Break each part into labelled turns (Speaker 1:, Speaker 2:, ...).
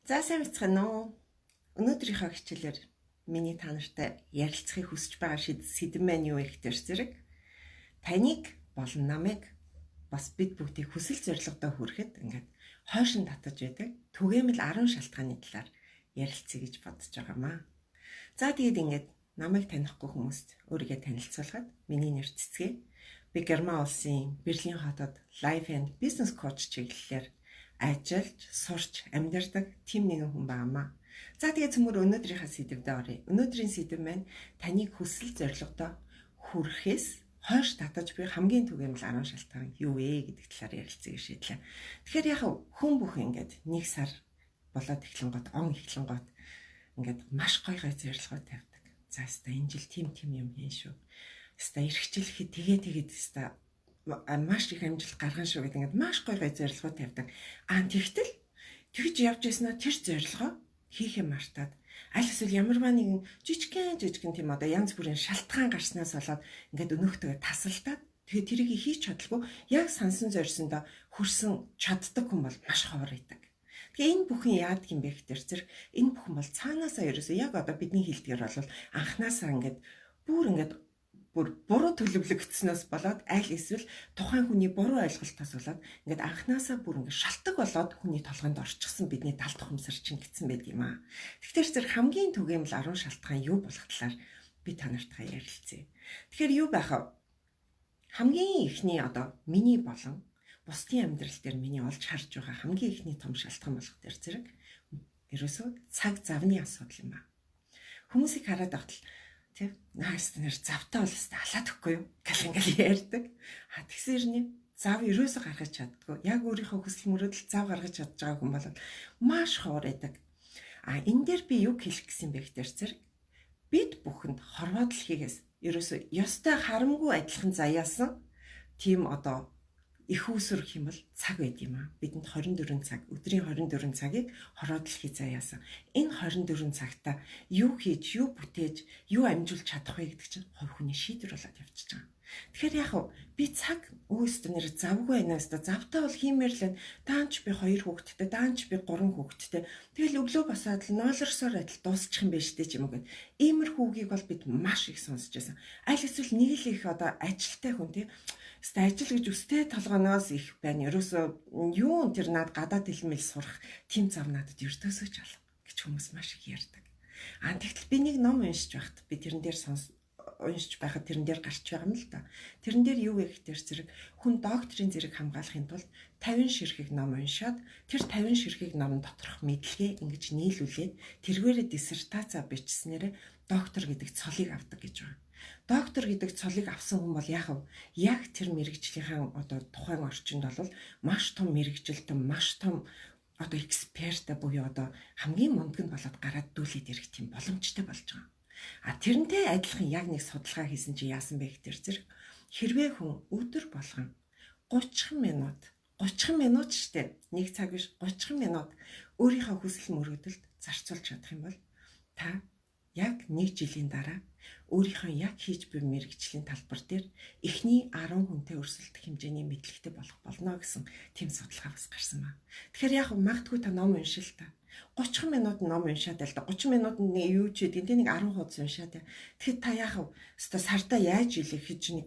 Speaker 1: За сайн бацхан уу. Өнөөдрийнхөө хичээлээр миний та нартай ярилцахыг хүсэж байгаа сэдэв маань юу вэ гэхээр зэрэг таныг болон намайг бас бид бүгдийг хүсэл зорилгодоо хүрэхэд ингээд хойшин татаж байдаг түгээмэл 10 шалтгааны талаар ярилцъя гэж бодож байгаамаа. За тэгээд ингээд намайг танихгүй хүмүүст өөрийгөө танилцуулахад миний нэр Цэцгээ. Би Герман улсын Берлин хотод Life and Business Coach чиглэлээр ажиллаж, сурч, амьдардаг тийм нэгэн хүн байнамаа. За тэгээд цөмөр өнөөдрийнхээ сэдвээр оръё. Өнөөдрийн сэдэв маань таныг хүсэл зорилгодоо хүрэхээс хойш татаж буй хамгийн түгээмэл 10 шалтгаан юу вэ гэдэг талаар ярилцъя гэж шийдлээ. Тэгэхээр яг хүн бүхэн ингээд нэг сар болоод эхлэн гот, он эхлэн гот ингээд маш гоё зорилгоо тавьдаг. За хэвээ энэ жил тийм юм хийн шүү. Хэвээ эрхчлэхэд тэгээд хэвээ маш их амжилт гаргана шүү гэдэг ингээд маш гоё зорилгоо тавьдаг. Тэгтэл тэгж явж яснаа тэр зорилгоо хийхээ мартаад аль эсвэл ямарваа нэгэн жижигхэн тийм одоо янз бүрийн шалтгаан гарснаас болоод ингээд өнөөхтөө тасалдаад тэгээд тэрийг хийж чадалгүй яг сансан зорьсондоо хүрсэн чаддаг хүн бол маш ховор байдаг. Тэгээ энэ бүхэн яадаг юм бэ гэхээр зэрэг энэ бүхэн бол цаанаасаа ерөөсөө яг одоо бидний хэлдгээр бол анханасаа ингээд бүр буруу төлөвлөгдсөнөөс болоод аль эсвэл тухайн хүний буруу ойлголтоос болоод ингээд анханасаа бүр ингээд шалтгаан болоод хүний толгойд орчихсон бидний талд тухамсар чингдсэн байд юм аа. Тэгэхээр зэрэг хамгийн түгээмэл 10 шалтгаан юу болох талаар би та нартай ярилцъя. Тэгэхээр юу байх вэ? Хамгийн ихний одоо миний болон бусдын амьдрал дээр миний олж харж байгаа хамгийн ихний том шалтгаан болох дээр зэрэг ерөөсөө цаг завны асуудал юм аа. Хүмүүсийг хараад байхад тийм наас нэр завтай бол өстой алаад өгөхгүй юу гэх ингээл ярьдаг. Тэгсэн ирний зав ерөөсө гаргаж чаддгүй. Яг өөрийнхөө хүсэл мөрөөдөл зав гаргаж чадж байгаа хүн бол маш ховор байдаг. Энэ дээр би юу хэлэх гэсэн бэ гэхээр зэрэг бид бүхэнд хорвоо дэлхийгээс ерөөсө ёстой харамгүй адилхан заяасан тийм одоо их усүр хэм бол цаг байд юм аа. Бидэнд 24 цаг, өдрийн 24 цагийг хороо дэлхий заяасан. Энэ 24 цагта юу хийж, юу бүтээж, юу амжуулж чадах вэ гэдэг чинь хувь хүний шийдвэр болоод явчихж байгаа. Тэгэхээр яг би цаг өөстө нэр завгүй байна өстө завтаа бол хиймээр л байна. Даанч би 2 хүүхэдтэй, даанч би 3 хүүхэдтэй. Тэгэл өглөө босоод л ноолорсоор адил дуусчих юм байна штэ ч юм уу гэд. Иймэрхүүгийг бол бид маш их сонсч байсан. Аль эсвэл нэг л их одоо ажилтай хүн тий ажил гэж өстэй толгоноос их байна. Ерөөсөө юу тэр над гадаад хэлмэл сурах тийм зав надад ертөөсөө ч алга гэж хүмүүс маш их ярьдаг. Тэгтэл би нэг ном уншиж байхад би тэрэн дээр уншиж байхад тэрэн дээр гарч байгаа юм л да. Тэрэн дээр юу вэ гэхээр зэрэг хүн докторийн зэрэг хамгаалахын тулд 50 ширхэг ном уншаад тэр 50 ширхэг номон доторх мэдлэгээ ингэж нийлүүлээд тэргээрээ диссертацаа бичснээр доктор гэдэг цолыг авдаг гэж байна. Доктор гэдэг цолыг авсан хүн бол яг тэр мэрэгжлийнхаа одоо тухайн орчинд бол маш том мэрэгжилтэн, маш том одоо эксперт буюу одоо хамгийн мундаг нь болоод гараад дүүлээд ирэх тийм боломжтой болж байгаа. Тэрнтэй адилхан яг нэг судалгаа хийсэн чи яасан бэ гэхээр зэрэг хэрвээ хүн өдөр болгон 30 минут штэ нэг цаг биш 30 минут өөрийнхөө хүсэл мөрөөдөлд зарцуулж чадах юм бол та яг 1 жилийн дараа өөрийнхөө яг хийж буй мэрэгжлийн талбар дээр эхний 10 хүнтэй өрсөлдөх хэмжээний мэдлэгтэй болох болно гэсэн тийм судалгаа бас гарсан байна. Тэгэхээр яг магадгүй та ном уншил та 30 минут ном уншаад л да 30 минутанд нэг юу ч гэдэг нэг 10 хуудас уншаад. Тэгэхээр та яг өстой сартаа яаж илэх гэж нэг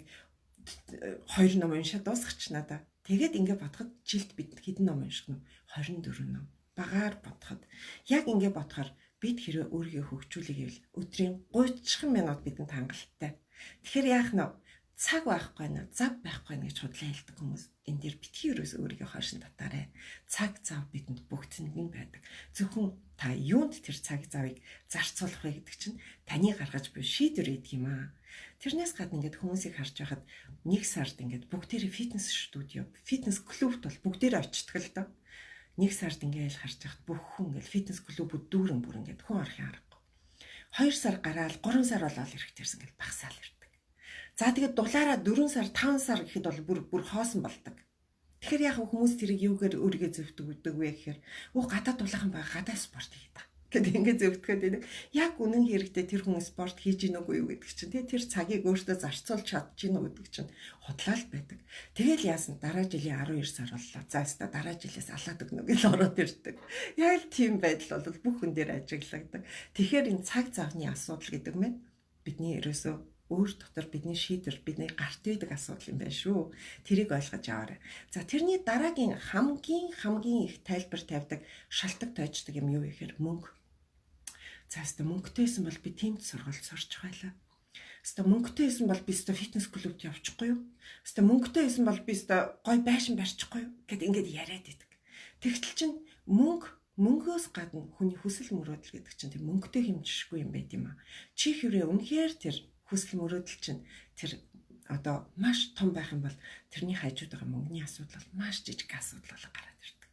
Speaker 1: 2 ном уншаад дуусгачихна да. Тэгээд ингэ бодоход жилд бид хэдэн ном унших нь 24 ном. Багаар бодоход яг ингэ бодохоор бид хэрэг өөрийгөө хөгжүүлэх гэвэл өдрийн 30 минут бидэнд хангалттай. Тэгэхээр яах нь цаг байхгүй нэ, зав байхгүй нэ гэж худлаа хэлдэг хүмүүс. Энэ дээр битгий ерөөс өөрийгөө хойшин татаарай. Цаг зав бидэнд бүгдсэнд нь байдаг. Зөвхөн та юунд тэр цаг завыг зарцуулах вэ гэдэг чинь таны гаргаж буй шийдвэр гэдэг юм аа. Тэрнээс гадна ингээд хүмүүсийг харж байхад нэг сард ингээд бүгдээрээ фитнес студио, фитнес клубт бол бүгдээрээ очдог л доо. Нэг сард ингээл харж байхад бүх хүн ингээл фитнес клубүүд дүүрэн бүр ингээд хүн орохын аргагүй. 2 сар гараал 3 сар болоод ирэхтэрсэн ингээл багсаал ирдэг. За тэгээд дулаараа 4 сар 5 сар гэхэд бол бүр хоосон болдог. Тэгэхээр яг хүмүүс тэрийг юугаар өөрийгөө зөвтгөгдөг вэ гэхээр гадаад дулаахан байгаа гадаа спорт хийдэг. Гэт ингээд зөвтгöd байдаг. Яг үнэн хэрэгтээ тэр хүн спорт хийж гин үгүй юу гэдэг чинь тэр цагийг өөртөө зарцуулж чадж гин үү гэдэг чинь худлаа л байдаг. Тэгэл яасан дараа жилийн 12 сар боллоо. За өстө дараа жилээс алаад өгнө гэж ороод ирдэг. Яг л тийм байдал бол бүх хүн дээр ажиглагддаг. Тэгэхээр энэ цаг завны асуудал гэдэг нь бидний ерөөсөө өөр дотор бидний шийдвэр бидний гарт үйдэг асуудал юм байна шүү. Тэрийг ойлгож аваарай. За тэрний дараагийн хамгийн их тайлбар тавьдаг, шалтгаан тойждаг юм юу гэхээр мөнгө. За өстө мөнгөтэйсэн бол би тиймд сургалт сурч байлаа. Өстө мөнгөтэйсэн бол би өстө фитнес клубт явчихгүй юу? Өстө мөнгөтэйсэн бол би өстө гой байшин барьчихгүй юу? Гэт ингээд яриад идэг. Тэгтэл чинь мөнгөөс гадна хүний хүсэл мөрөөдөл гэдэг чинь тэр мөнгөтэй хэмжихгүй юм байт юм аа. Чи хэрэг үнэхээр тэр хүсэл мөрөөдөл чинь тэр одоо маш том байх юм бол тэрний хажууд байгаа мөнгөний асуудал бол маш жижиг асуудал болоо гараад ирдэг.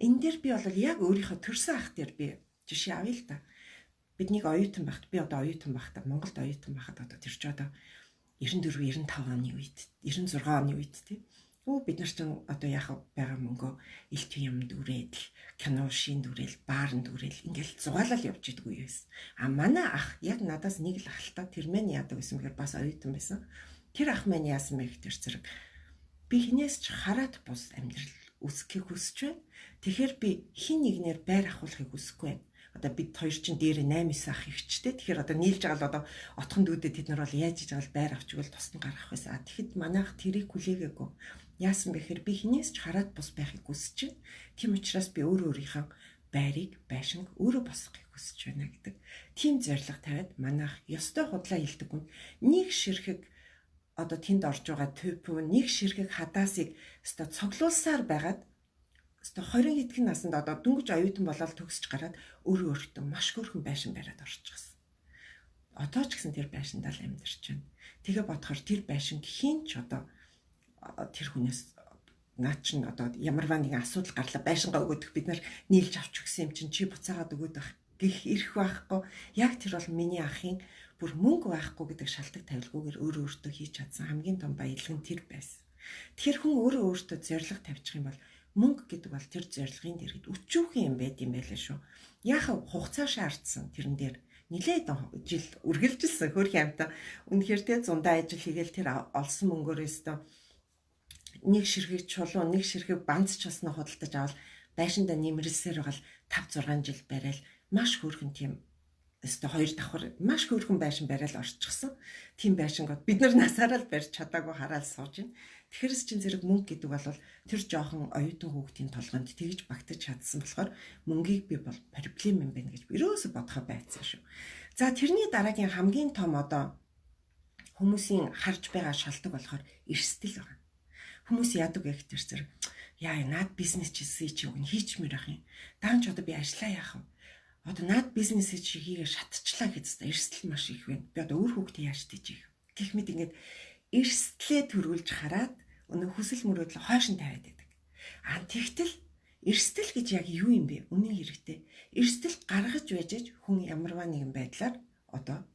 Speaker 1: Энэ дээр би бол яг өөрийнхөө төрсөн ах дээр би жишээ авъя л да. Биднийг оюутан байхад би одоо оюутан байхдаа Монголд оюутан байхад одоо тэр ч одоо 94 95 оны үед 96 оны үед тийм бид нар ч одоо яах байгаа мөнгөө илт юмд үрээд кино шин дүрэл баарнд дүрэл ингээл зугаалал явж идэг үе байсан. А манай ах яг надаас нэг л ахaltaа тэр мэн яадаг гэсэн мэхээр бас оюутан байсан. Тэр ах мэн яасан бэ гэхээр зэрэг би хинээс ч хараад бус амьдрал үсгэхийг хүсэж байна. Тэгэхээр би хин нэгнээр байр ахуулахыг хүсэхгүй байна. Одоо бид хоёр чинь дээр 8 9 ах ихчтэй. Тэгэхээр одоо нийлж байгаа л одоо отхон дүүдэд тэд нар бол яаж хийж байгаа л байр авчигвал тусна гаргах байсан. А тэгэхэд манайх тэрийг хүлээгээгүй. Яасан бэхээр би хинээс ч хараад бус байхыг хүсэж байна. Тийм учраас би өөрийнхөө байрыг, байшинг өөрөө босгохыг хүсэж байна гэдэг. Тийм зорилго тавиад манайх ёстой худлаа хилдэг хүн нэг ширхэг одоо тэнд орж байгаа төпөө нэг ширхэг хадаасыг өстой цоглуулсаар байгаад өстой 20 хэдхэн наснд одоо дөнгөж оюутан болоод төгсөж гараад өөртөө маш хөөрхөн байшин бариад орчихсон. Одоо ч гэсэн тэр байшиндаа л амьдарч байна. Тэгээ бодохоор тэр байшин хинч одоо тэр хүнээс наад чинь одоо ямарваа нэгэн асуудал гарлаа байшингаа өгөөдөх бид нар нийлж авч өгсөн юм чинь чи буцаагаад өгөөд байх гэх ирэх байхгүй. Яг тэр бол миний ахын бүр мөнгө байхгүй гэдэг шалтгаан тавилгүйгээр өөртөө хийж чадсан хамгийн том баялаг нь тэр байсан. Тэгэхээр хүн өөртөө зориг тавьчих юм бол мөнгө гэдэг бол тэр зорилгын дэргэд өчүүхэн юм байд юм байлаа шүү. Яахав хугацаа шаардсан тэрэн дээр нилээд жил үргэлжилсэн хөрхийн амтаа. Үнэхээр тэ зундаа ажил хийгээл тэр олсон мөнгөөрөөсөө нэг ширхэг чулуу, нэг ширхэг банц часнаа худалдаж авал байшинда нэмэрсээр байгаа л 5 6 жил барайл маш хөөрхөн тийм өстө хоёр давхар маш хөөрхөн байшин барайл орчихсон. Тийм байшингод бид нар насаараа л барьж чадаагүй хараад сууж байна. Тэгэхэрс чин зэрэг мөнгө гэдэг бол тэр жоохон оюутан хүүхдийн толгойд тэгж багтаж чадсан болохоор мөнгийг би бол проблем юм байна гэж ерөөсө бодохоо байцсан шүү. За тэрний дараагийн хамгийн том одоо хүмүүсийн харж байгаа шалтгаан болохоор эрсдэл байна. Хүмүүс яадаг гэх тэр зэрэг яа наад бизнес чийсээ чи өгн хийчмээр ах юм. Даанч одоо би ажиллаа яах вэ? Одоо наад бизнес чи хийгээ шатчлаа гэдэгт эрсдэл маш их байна. Би одоо өөр хүүхдээ яаж тийчих. Гэх мэт ингээд эрсдлээ төрүүлж хараад өнөө хүсэл мөрөөдөл хойш нь тавиад байдаг. А тэгтэл эрсдэл гэж яг юу юм бэ? Үнэн хэрэгтэй. Эрсдэл гаргаж байж хүн ямарваа нэгэн байдлаар одоо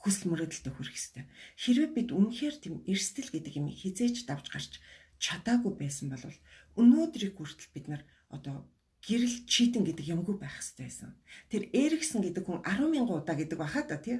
Speaker 1: хүсэл мөрөөдөлтөд хүрэх ёстой. Хэрвээ бид үнэхээр тийм эрсдэл гэдэг юм хизээж давж гарч чадаагүй байсан бол өнөөдрийг хүртэл бид нар одоо гэрэл чийдэн гэдэг юмгүй байх ёстой байсан. Тэр Эриксон гэдэг хүн 10,000 удаа гэдэг баха та тий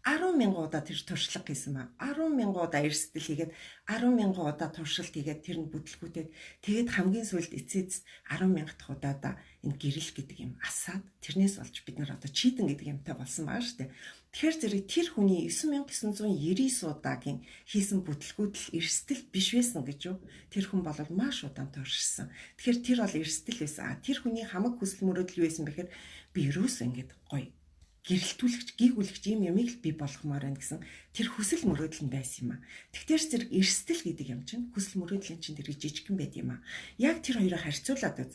Speaker 1: 10,000 удаа тэр туршлага хийсэн ба 10,000 удаа эрсдэл хийгээд 10,000 удаа туршилт хийгээд тэр нь бүтлгүүтээд тэгээд хамгийн сүүлд эцээц 10,000 дахь удаадаа энэ гэрэл гэдэг юм асаад тэрнээс болж бид нар одоо чийдэн гэдэг юмтай болсон байгаа шүү дээ. Тэгэхээр зэрэг тэр хүний 9999 удаагийн хийсэн бүтлгүүдэл эрсдэл биш байсан гэж юу? Тэр хүн бол маш удаан туршсан. Тэгэхээр тэр бол эрсдэл байсан. Тэр хүний хамаг хүсэл мөрөөдөл юу байсан бэхээр би юусоо ингэж гоё гэрэлтүүлэгч, гийгүүлэгч юм ямиг л би болгомоор байна гэсэн тэр хүсэл мөрөөдөл нь байсан юм а. Тэгэхээр зэрэг эрсдэл гэдэг юм чинь хүсэл мөрөөдлийн чинь тэр жижигхэн байд юм а. Яг тэр хоёроо харьцуулаад үз.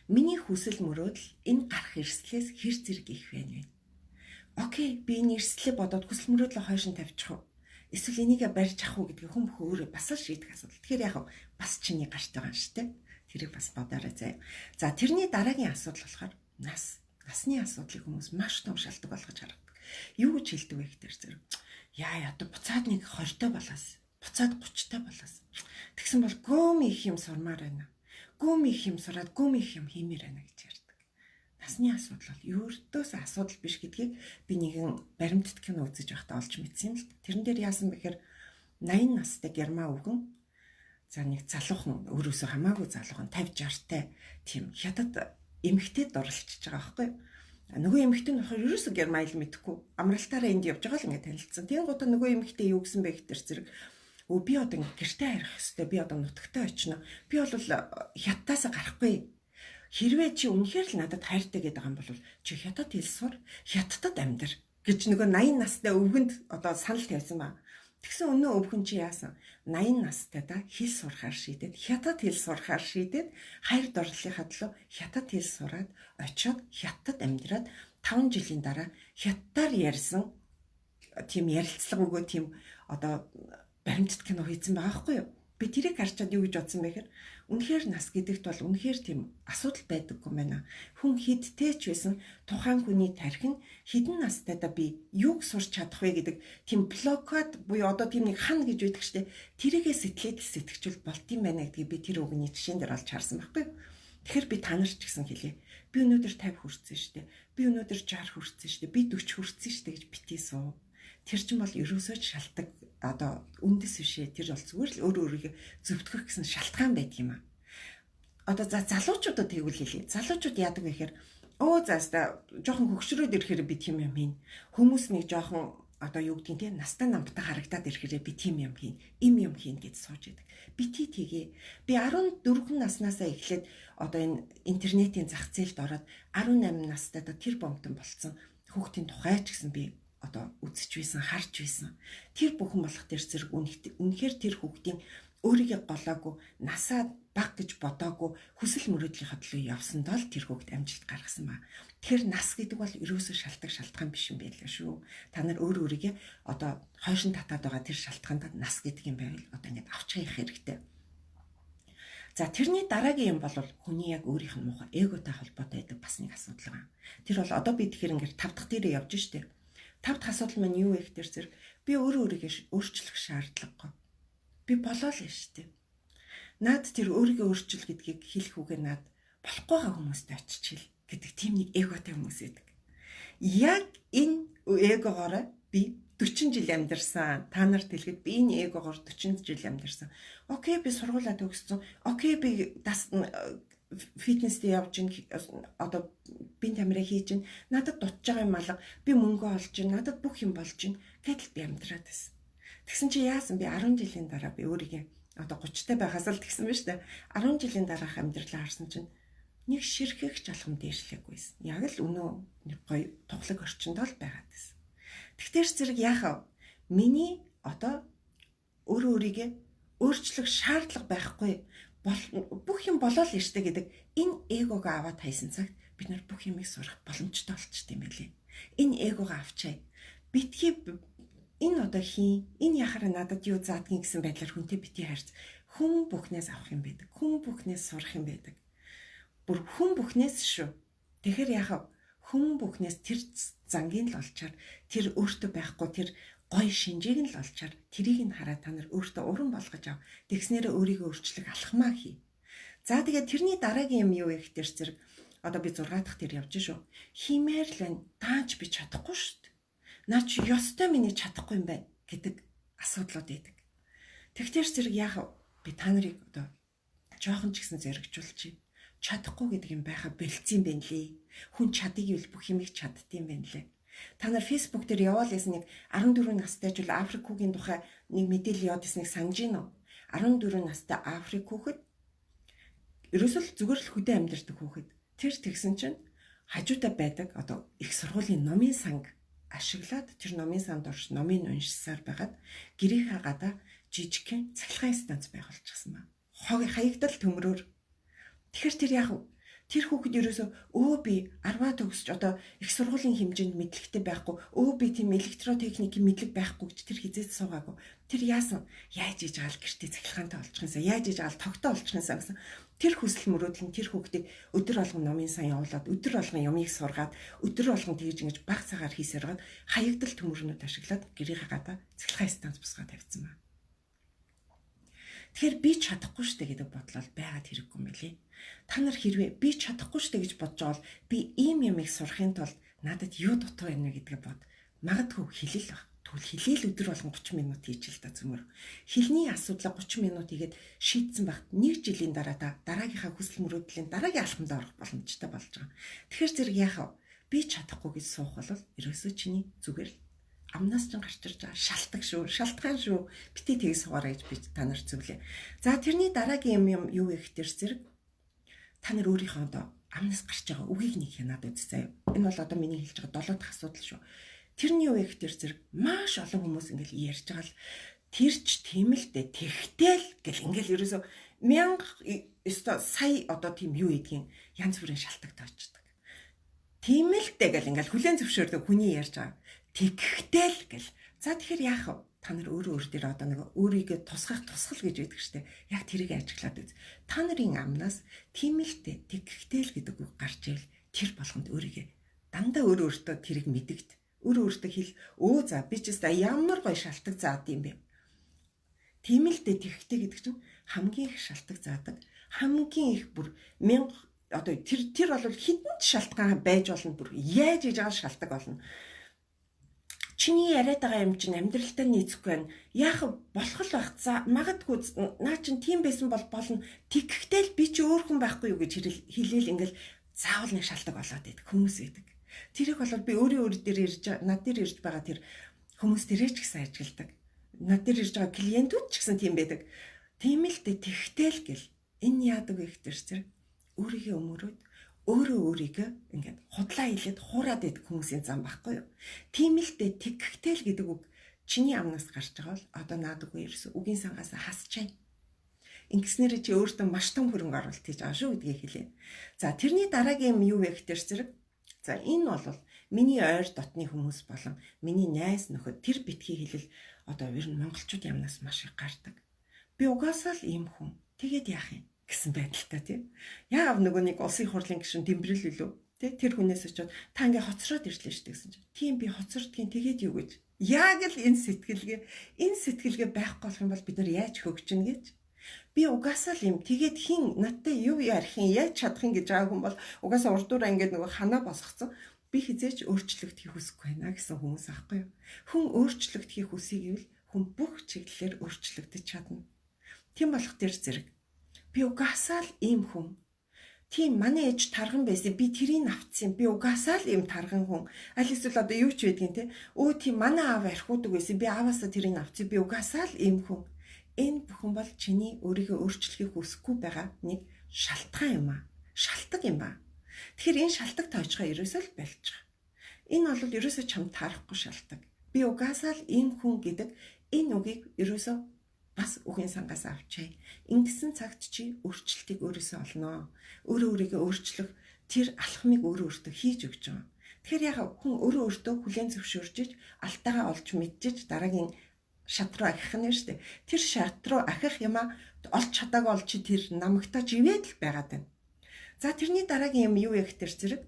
Speaker 1: Миний хүсэл мөрөөдөл энэ гарах эрсдлээс хэр зэрэг их байна вэ? Окей, би энэ эрсдлээ бодоод хүсэл мөрөөдлөө хойш нь тавьчих уу? Эсвэл энийг барьж авах уу гэдгийг хүн бүхэн өөрөө бас л шийдэх асуудал. Тэгэхээр яг бас чиний гарт байгаа юм шүү дээ. Тэрийг бас бодоорой заяа. За тэрний дараагийн асуудал болохоор насны асуудлыг хүмүүс маш том шалтгаан болгож харагдав. Юу гэж хэлдэг вэ гэхээр зэрэг яа одоо буцаад нэг 20-той болоос, буцаад 30-той болоос. Тэгсэн бол гөөм их юм сурмаар байна. Гөөм их юм сураад гөөм их юм хиймээр байна гэж ярьдаг. насны асуудал бол ердөөс асуудал биш гэдгийг би нэгэн баримтат кино үзэж байхдаа олж мэдсэн юм л. Тэрэн дээр яасан бэхээр 80 настай герман өвгөн за нэг залуухан өөрөөсөө хамаагүй залуухан 50 60-тай тийм хятад эмэгтэйд дурлалчж байгаа байхгүй. Нөгөө эмэгтэй нь болохоор ерөөсөө герман хэл мэдэхгүй амралтаараа энд явж байгаа л ингээд танилцсан. Тийм гутаа нөгөө эмэгтэй юу гэсэн бэ гэхтэр зэрэг би одоо ингээд гэртээ харих хэвээр би одоо нутагтаа очино. Би бол хятадаас гарахгүй. Хэрвээ чи үнэхээр л надад хайртай гэдэг юм бол чи хятад хэл сур, хятадд амьдар гэж нөгөө 80 настай өвгөнд одоо санал тавьсан ба. Тэгсэн өнөө өвгөн чи яасан? 80 настайдаа хэл сурахаар шийдээд, хятад хэл сурахаар шийдээд, хайр дурлалынхаа төлөө хятад хэл сураад, очиод хятад амьдраад 5 жилийн дараа хятадаар ярьсан тийм ярилцлага өгөө тийм одоо баримтат кино хийсэн байгаа байхгүй юу? Би тэрийг харчаад юу гэж бодсон бэ гэхээр үнэхээр нас гэдэгт бол үнэхээр тийм асуудал байдаггүй байна. Хүн хидтэй ч байсан тухайн хүний тархин хідэн настайдаа би юуг сурч чадах вэ гэдэг тийм блокад буюу одоо тийм нэг хан гэж байдаг штэ. Тэрийгээ сэтгэлээд сэтгэжүүл болт юм байна гэдгийг би тэр үгний жишээн дээр олж харсан байхгүй. Тэгэхээр би та нарт ч гэсэн хэлье. Би өнөөдөр 50 хүрсэн штэ. Би өнөөдөр 60 хүрсэн штэ. Би 40 хүрсэн штэ гэж битгий суу. Тэр чинь бол ерөөсөө ч шалтгаан одоо үндэс бишээ. Тэр бол зүгээр л өөрөө өөрийгөө зөвтгөх гэсэн шалтгаан байдаг юм аа. Одоо за залуучуудад тэгвэл хэлье. Залуучууд яадаг вэ гэхээр заастаа жоохон хөгшрөөд ирэхээр би тийм юм хийн. Хүмүүс нэг жоохон одоо юу гэдгийг те настай намтаа харагдаад ирэхээр би тийм юм хийн. Им юм хийн гэж сууж идэг. Бити тгээ. Би 14 наснаасаа эхлээд одоо энэ интернетийн зах зээлд ороод 18 настайдаа тэр бомтон болцсон хүүхдийн тухай ч гэсэн би одоо үзэж байсан, харж байсан. Тэр бүхэн болох тэр зэрэг үнэхээр тэр хүүхдийн өөрийгөө голоогүй, насаа баг гэж бодоогүй хүсэл мөрөөдлийн төлөө явсандаа л тэр хүүхд амжилт гаргасан ба. Тэгэхээр нас гэдэг бол ерөөсөө шалтгаан биш юм байл шүү. Та нар өөрийгөө одоо хойшин татаад байгаа тэр шалтгаанд нас гэдэг юм байвал одоо ингэж авч явах хэрэгтэй. За тэрний дараагийн юм бол хүний яг өөрийнх нь муухай эготой холбоотой байдаг бас нэг асуудал байна. Тэр бол одоо би тэгэхээр ингэж 5 дахь дээрээ явж штэ. 5 дахь асуудал маань юу вэ гэхээр зэрэг би өөрийгөө өөрчлөх шаардлагагүй. Би болоо л штэ. Наад тэр өөрийгөө өөрчил гэдгийг хэлэх үгээ наад болохгүй байгаа хүмүүстэй очиж хэл гэдэг тийм нэг эготой хүмүүс байдаг. Яг энэ эгогоороо би 40 жил амьдарсан. Та нарт хэлэхэд би энэ эгогоор 40 жил амьдарсан. Окей, би сургуулаа төгссөн. Окей, би фитнест явж ин одоо би тамираа хийж ин надад дутж байгаа юм алга би мөнгө олж ин надад бүх юм болж ин гэдэл би амьдраад байсан. Тэгсэн чи яасан би 10 жилийн дараа би өөрийгөө одоо 30-тай байхаас л тэгсэн байна шүү дээ. 10 жилийн дараах амьдралаа харсан чинь нэг ширхэгч алхам дээшлээгүйсэн. Яг л өнөө нэг гоё тоглог орчинд л байгаад байсан. Тэгтэр зэрэг яахав? Миний одоо өөрийгөө өөрчлөх шаардлага байхгүй бүх юм болоо л штэ гэдэг энэ эгог аваад хайсан цагт бид нар бүх юмыг сурах боломжтой болчт юм байлээ. Энэ эгог авчаа. Битгий энэ одоо энэ яхаар надад юу заадгийг гэсэн байдлаар хүнтэй битгий харьц. Хүн бүхнээс авах юм байдаг. Хүн бүхнээс сурах юм байдаг. Бүр хүн бүхнээс шүү. Тэгэхээр яхав хүн бүхнээс тэр зангийн л олчаар тэр өөртөө байхгүй тэр гой шинжийг нь л олчаар тэрийг нь хараад та нар өөртөө уран болгож ав. Тэгснээрээ өөрийгөө өөрчлөх алхмаа хий. За тэгээд тэрний дараагийн юм юу вэ гэхээр зэрэг одоо би 6 дахь тэр явж шүү. Химээр л байна. Таач би чадахгүй шүү дээ. Наа чи ёстой миний чадахгүй юм байна гэдэг асуудлууд байдаг. Тэгтэр зэрэг яах би та нарыг одоо жоохон ч гэсэн зэрэгжүүлчих. Чадахгүй гэдэг юм байха бэлцсэн байна лээ. Хүн чадыг ивэл бүх юмыг чаддсан байна лээ. Та нар Facebook дээр яваал гэсэн нэг 14 настай жил Африк хүүгийн тухай нэг мэдээлэл яваад ирснийг санаж гин үү? 14 настай Африк хүүхэд ерөөсөл зүгээр л хөдөө амьдардаг хүүхэд. Тэр тэгсэн чинь хажуудаа байдаг одоо их сургуулийн номын санг ашиглаад тэр номын санд орж номыг уншсаар байгаад гэрийнхаа гадаа жижигхэн цахилгаан станц байгуулчихсан ба. Хог хаягдал төмрөөр. Тэгэхээр тэр яг тэр хүүхэд ерөөсөө би 10-аа төгсөж одоо их сургуулийн хэмжээнд мэдлэгтэй байхгүй би тийм электротехникийн мэдлэг байхгүй гэж тэр хизээд суугаагүй. Тэр яасан? Яаж иж аал гэртээ цахилгаантай олчихсан. Яаж иж аал тогтоо олчихсан гэсэн. Тэр хүсэл мөрөөдөл нь тэр хүүхдийг өдөр болгон номын сан явуулаад өдөр болгон юмыг сургаад өдөр болгон тэгж ингэж баг цагаар хийсээр гад хаягдал төмөрнүүд ашиглаад гэрийнхаа гадаа цахилгаан станц бусгаад тавьсан ба. Тэгэхээр би чадахгүй штэ гэдэг бодлол байгаад хэрэггүй юм лээ. Та нар хэрвээ би чадахгүй штэ гэж бодож байгаа бол би ийм юмыг сурахын тулд надад юу дутуу байна вэ гэдгээ бод. Магадгүй хэлэл баг. Тэгвэл хэлээл өдөр болгон 30 минут хийж л та зүмөр. Хэлний асуудлаа 30 минут хийгээд шийдсэн багт 1 жилийн дараа та дараагийнхаа хүсэл мөрөөдлийн дараагийн алхамд орох боломжтой болж байгаа. Тэгэхээр зэрэг яах вэ? Би чадахгүй гэж суух бол ерөөсөө чиний зүгээр л амнаас ч гарч ирж байгаа шалтгаан шүү. Бити тгий суугаарай гэж би та нар зөвлөө. За тэрний дараагийн юм юу вэ гэхээр зэрэг та нар өөрийнхөө одоо амнаас гарч байгаа үгийг нэг хянаад үз заяа. Энэ бол одоо миний хэлж байгаа 7 дахь асуудал шүү. Тэрний юу вэ гэхээр зэрэг маш олон хүмүүс ингээл ярьж байгаа л тэрч тийм л дээ тэгтэл гэл ингээл ерөөсөө 1000 сая одоо тийм юу гэдгийг янз бүрийн шалтгаан тоочдөг. Тийм л дээ гэл ингээл хүлэн зөвшөөрдөг хүний ярьж байгаа. Тэгтэл гэл. За тэгэхээр яах вэ? Та нар өөр дээр одоо нэг өөрийгөө тусгах тусгал гэж байдаг штэ. Яг тэрийг ажиглаад үз. Та нарын амнаас тийм л дээ тэгтэл гэдэг үг гарч ийл тэр болгонд өөрийгөө дандаа өөртөө тэрийг мэдэгт. Өөртөө хэл за би ч гэсэн ямар гоё шалтгаан заад юм бэ? Тийм л дээ тэгхтэй гэдэг чинь хамгийн их шалтгаан заадаг. Хамгийн их бүр 1000 одоо тэр бол хідэн шалтгаан байж болно бүр яаж иж байгаа шалтгаан болно. Чиний яриад байгаа юм чинь амьдралтай нийцэхгүй байна. Яах болох л байх. За магадгүй наа чин тийм байсан бол болно. Тэгхтэл би чи өөр хүн байхгүй юу гэж хэлээл ингээл заавал нэг шалтгаан болоод байдаг хүмүүс байдаг. Тэрийг бол би өөр дээр над дээр ирж байгаа тэр хүмүүс тэрэж ч гэсэн ажилдаг. Над дээр ирж байгаа клиентүүд ч гэсэн тийм байдаг. Тийм л дээ тэгхтэл гэл энэ яадаг вэ гэхээр зэрэг өөрийгөө өмөрөөд өөрийгөө ингээд худлаа хэлээд хуураад идэх хүмүүсийн зам байхгүй юу? Тийм л дээ тэгхтэл гэдэг үг чиний амнаас гарч байгаа бол одоо наадаггүй ерөөсө үгийн сангаас хасчаа. Ингэснээр чи өөртөө маш том хөрөнгө оруулалт хийж байгаа шүү гэдгийг хэлээ. За тэрний дараагийн юм юу вэ гэхээр зэрэг за энэ бол миний ойр дотны хүмүүс болон миний найз нөхөд тэр битгий хэлэл одоо ер нь монголчууд ямнаас маш их гардаг. Би угаасаа л ийм хүн. Тэгээд яах юм гэсэн байдалтай тийм. Яав нөгөө нэг улсын хурлын гишүүн Дэмбэрэл үлээ тий тэр хүнээс очиод та ингээ хоцроод ирлээ шүү гэсэн чинь. Тийм би хоцордгийн тэгээд юу гэж. Яг л энэ сэтгэлгээ байхгүй болох юм бол бид нар яаж хөгжинэ гэж. Би угаасаа л юм тэгээд хин надтай юу ярих юм яаж чадах юм гэж байгаа хүн бол угаасаа урдуура ингээ нөгөө ханаа босгоцсон. Би хизээч өөрчлөгдөхийг хүсэхгүй байна гэсэн хүмүүс аахгүй юу. Хүн өөрчлөгдөхийг хүсэх гэвэл хүн бүх чиглэлээр өөрчлөгдөж чадна. Тийм болох тэр зэрэг би угаасаа л ийм хүн. Тийм манай ээж тарган байсан. Би тэрийг авцсан. Би угаасаа л ийм тарган хүн. Аль эсвэл одоо юу ч байдгийн те. Тийм манай аав архиудаг байсан. Би ааваасаа тэрийг авцсан. Би угаасаа л ийм хүн. Энэ бүхэн бол чиний өөрийгөө өөрчлөхийг хүсэхгүй байгаа нэг шалтгаан юм аа. Шалтгаан юм ба. Тэгэхээр энэ шалтгаан тоочгоо ерөөсөө л болж байгаа. Энэ бол ерөөсөө чамд таарахгүй шалтгаан. Би угаасаа л ийм хүн гэдэг энэ үгийг ерөөсөө бас үгийн сангаас авчаа. Ингэсэн цагт чи өөрчлөлтийг өөрөөсөө олноо. Өөрийгөө өөрчлөх тэр алхмыг өөртөө хийж өгч байгаа. Тэгэхээр яг хүн өөртөө хүлээн зөвшөөрж алтайгаа олж мэдчихэж дараагийн шат руу ахих нь шүү дээ. Тэр шат руу ахих юма олж чадаагүй бол чи тэр намагтаж ивэд л байгаад байна. За тэрний дараагийн юм юу вэ гэхээр зэрэг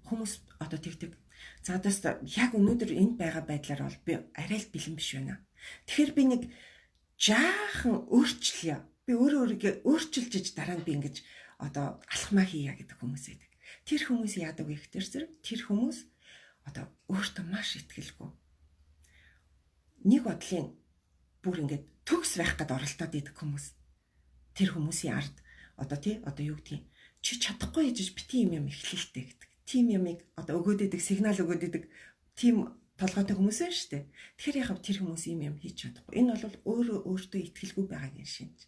Speaker 1: хүмүүс одоо тэгдэг. За одоос яг өнөөдөр энд байгаа байдлаар бол би арай л бэлэн биш байна. Тэгэхээр би нэг жаахан өөрчлөе. Би өөрийгөө өөрчилж иж дараа нь би ингэж одоо алхмаа хийя гэдэг хүмүүс байдаг. Тэр хүмүүс яадаг вэ гэхээр зэрэг тэр хүмүүс одоо өөртөө маш итгэлгүй. Нэг бодлын бүр ингэж төгс байх гээд оролдоод идэх хүмүүс. Тэр хүмүүсийн ард одоо юу гэдгийг чи чадахгүй гэж бити юм эхлэлтэй гэдэг. Тим ямыг одоо өгөөд идэг сигнал өгөөд идэг тим толгойтой хүмүүс байна шүү дээ. Тэгэхээр яг тэр хүмүүс юм хийж чадахгүй. Энэ бол өөртөө итгэлгүй байгаагийн шинж.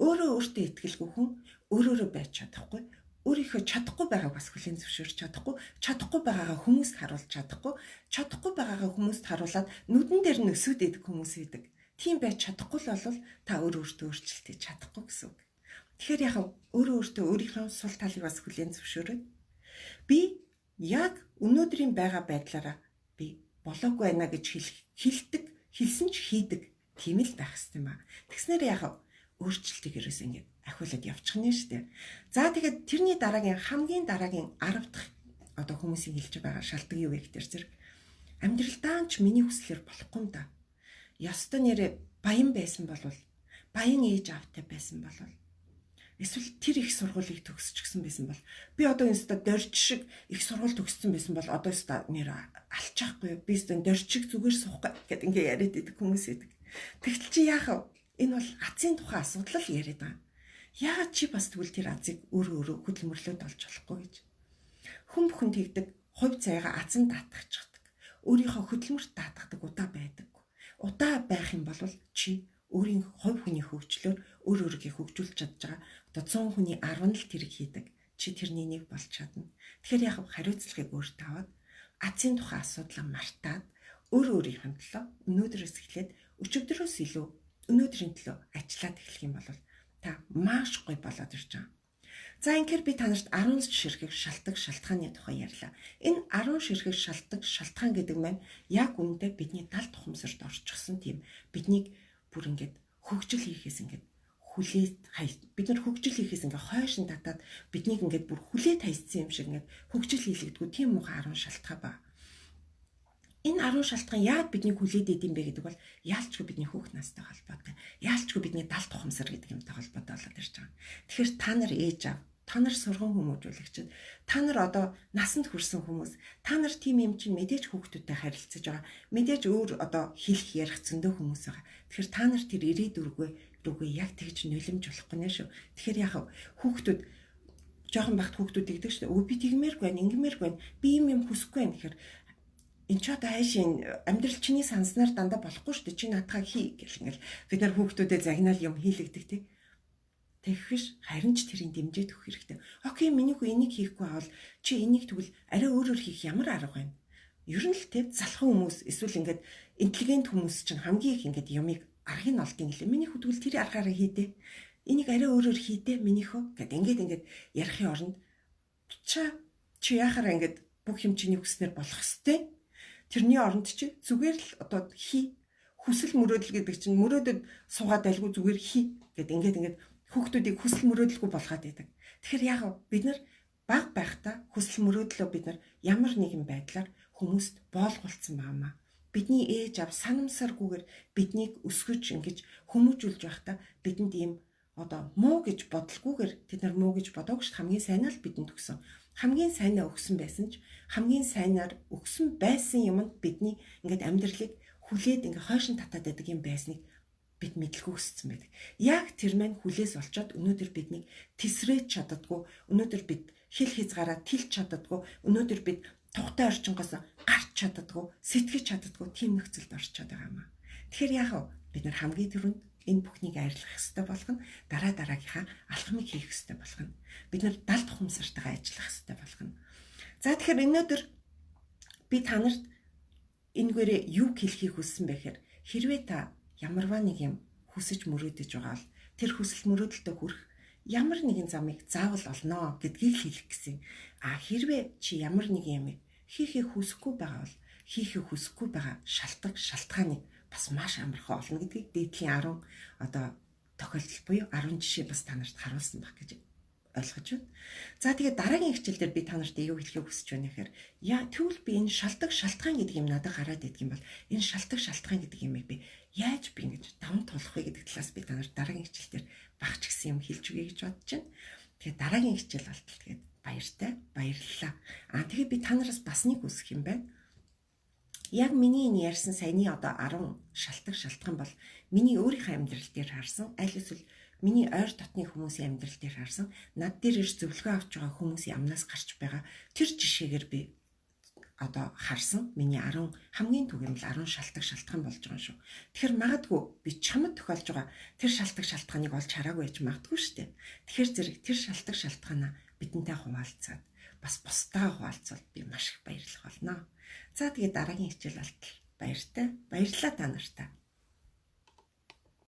Speaker 1: Өөртөө итгэлгүй хүн өөрөөрөө байж чадахгүй. Өөрийнхөө чадахгүй байгааг бас хүлээн зөвшөөрч чадахгүй байгаагаа хүмүүст харуулж чадахгүй байгаагаа хүмүүст харуулад нүдэн дээр нөсөөд идэг хүмүүс идэг. Тийм байж чадахгүй л бол та өөртөө өөрчлөлт хийж чадахгүй гэсэн үг. Тэгэхээр яг өөртөө өөрийнхөө сул талыг бас хүлээн зөвшөөрөөд би яг өнөөдрийн байгаа байдлаараа би болоогүй байна гэж хэлсэн ч хийдэг тийм л байх хэрэгтэй юм аа. Тэгснээр яг өөрчлөлтийг ерөөс ингэ ахиулаад явчих нь шүү дээ. За тэгээд тэрний хамгийн дараагийн 10 дахь одоо хүмүүсийн хэлж байгаа шалтгаан юу вэ гэхээр зэрэг амьдралдаа ч миний хүслээр болохгүй юм да. Ёстой нэрэ баян байсан бол баян ээж аавтай байсан бол эсвэл тэр их сургуулийг төгсчихсэн байсан бол би одоо энэ дорж шиг их сургууль төгссөн байсан бол одоо нэр алчихгүй би дорж шиг зүгээр суухгүй гэд ингээ яриад идэг хүмүүс идэг. Тэгтэл чи яах вэ? Энэ бол азийн тухайн асуудал л яриад байгаа. Яагаад чи бас тэгвэл тэр азыг өөрөө хөдөлмөрлөөд олж болохгүй гэж. Хүн бүхэнд тэгдэг хувь цайгаа азан даатгахдаг. Өөрийнхөө хөдөлмөрт даатгадаг удаа байдаг. Удаа байх юм бол чи өөрийн хувь хүний хөгжлөөр өөрийгөө хөгжүүлж чадж байгаа. Одоо 100 хүний 10 л тэрийг хийдэг. Чи тэрний нэг болж чадна. Тэгэхээр яг хариуцлагыг өөртөө аваад азийн тухайн асуудлаа мартаад өөрийнхөө төлөө өнөөдрөөс эхлээд өчигдрөөс илүү өнөөдрийн төлөө ажиллаад эхлэх юм бол та маш гоё болоод ирж байгаа. За инхээр би та нарт 10 ширхэг шалтгаан шалтгааны тухай ярьлаа. Энэ 10 ширхэг шалтгаан гэдэг маань яг үүндээ бидний далд тухамсарт орчихсон тийм биднийг бүр ингээд хөгжил хийхээс ингээд бид нар хөгжил хийхээс ингээд хойшин татаад биднийг ингээд бүр хүлээд хайцсан юм шиг ингээд хөгжил хийлэгдэггүй тийм муухай 10 шалтгаан ба. Энэ 10 шалтгаан яад бидний хүлээд идэм бэ гэдэг бол яалчгүй бидний хүүхд настай холбоотой. Яалчгүй бидний далд тухамсар гэдэг юмтай холбоотой болоод ирж байгаа. Тэгэхээр та нар ээж аав, та нар сургууль хүмүүжүүлэгчид, та нар одоо насанд хүрсэн хүмүүс, та нар тийм юм чинь мэдээж хүүхдүүдтэй харилцаж байгаа. Мэдээж өөр одоо хэлэх ярих зөндөө хүмүүс байгаа. Тэгэхээр та нар тэр ирээдүргөө яг тэгж нөлөмж болохгүй нэ шүү. Тэгэхээр яг хүүхдүүд жоохон багт хүүхдүүд игдэг шүү. Өө би тэгмээргүй байна, ингэмээргүй байна. Би юм хүсэхгүй байна гэхээр энэ ч одоо хайшин амьдрал чиний санснаар дандаа болохгүй шүү дээ. Чи наадхаа хий гэх ингээл бид нар хүүхдүүдэд загнаал юм хийлэгдэг тий. Тэгвш харин ч тэрийг дэмжиж өгөх хэрэгтэй. Окей, миний хүү энийг хийхгүй бол чи энийг тэгвэл арай өөрөөр хийх ямар арга байна? Ер нь л тий залхан хүмүүс эсвэл ингээд интеллигент хүмүүс чинь хамгийн их ингээд юмыг аргыг нь олдсон гэлээ. Миний хүү тэгвэл тэр аргаараа хийдэ. Энийг арай өөрөөр хийдэ миний хүү гэд ингээд ярихын оронд чи яхаараа ингээд бүх юм чиний хүснээр болох хэвтэй. Тэрний оронд чи зүгээр л одоо хүсэл мөрөөдөл гэдэг чинь мөрөөдөд суугаад байлгүй зүгээр гэд ингээд хүүхдүүдийг хүсэл мөрөөдөлгүй болгоод байдаг. Тэгэхээр яг бид нар баг байхдаа хүсэл мөрөөдлөө бид нар ямар нэгэн байдлаар хүмүүст боолгуулсан байнамаа. Бидний ээж аав санамсаргүйгээр биднийг өсгөж ингэж хүмүүжүүлж байхдаа бидэнд ийм одоо муу гэж бодлогүйгээр тэд нар муу гэж бодоогч хамгийн сайнаа л бидэнд өгсөн. Хамгийн сайнаа өгсөн байсан ч хамгийн сайнаар өгсөн байсан юмд бидний ингээд амьдралыг хүлээд ингээд хойшин татаад байдаг юм байсныг бид мэдлгүй өссөн байдаг. Яг тэр маань хүлээс олцоод өнөөдөр биднийг тесрэж чаддаггүй, өнөөдөр бид хэл хязгаараа тэлж чаддаггүй, өнөөдөр бид тухтай орчингоос гарч чаддаггүй, сэтгэж чаддаггүй тийм нөхцөлд орчод байгаа юм аа. Тэгэхээр яг бид нар хамгийн түрүүнд энэ бүхнийг арилгах хэрэгтэй болгоно. Дараагийнхаа алхмыг хийх хэрэгтэй болгоно. Бид нар далд тухамсартайгаа ажиллах хэрэгтэй болгоно. За тэгэхээр өнөөдөр би та нарт энэгээрээ юу хэлхийг хүссэн бэ гэхээр хэрвээ та ямарваа нэг юм хүсэж мөрөөдөж байгаа бол тэр хүсэл мөрөөдөлтөд хүрэх ямар нэгэн замыг заавал олноо гэдгийг хэлэх гэсэн. Хэрвээ чи ямар нэг юмыг хийхийг хүсэхгүй байгаа бол хийхийг хүсэхгүй байгаа шалтгааныг бас маш амархан олно гэдгийг дээдлийн 10 одоо тохиолдол буюу 10 жишээ бас та нарт харуулсан баг гэж ойлгож байна. За тэгээд дараагийн хичээлдэр би та нарт юу хэлхийг хүсэж байна гэхээр тэгвэл би энэ шалтгаан гэдэг юм надад гараад идэг юм бол энэ шалтгаан гэдэг юмыг би яаж би ингэж даван туулах вэ гэдэг талаас би та нарт дараагийн хичээлдэр багч гисэн юм хэлж өгье гэж бодож байна. Тэгээд дараагийн хичээл болтол тэгээд баярлалаа. Тэгээд би та нараас бас нэг үсэх юм байна. Яг миний энэ ярьсан саяны одоо 10 шалтгаан бол миний өөрийнхөө амьдрал дээр харсан аль эсвэл миний ойр дотны хүмүүсийн амьдрал дээр харсан над дээр ирж зөвлөгөө авч байгаа хүмүүсийн амнаас гарч байгаа тэр жишээгээр би одоо харсан миний 10 хамгийн түгээмэл 10 шалтгаан болж байгаа шүү. Тэгэхээр магадгүй би чамд тохиолж байгаа тэр шалтгааныг олж хараагүй байж магадгүй шүү дээ. Тэгэхээр зэрэг тэр шалтгаанаа бидэнтэй хуваалцаад бас бусдаа хуваалцвал би маш их баярлах болно. За тэгээд дараагийн хичээл болтол баярлалаа та нартай.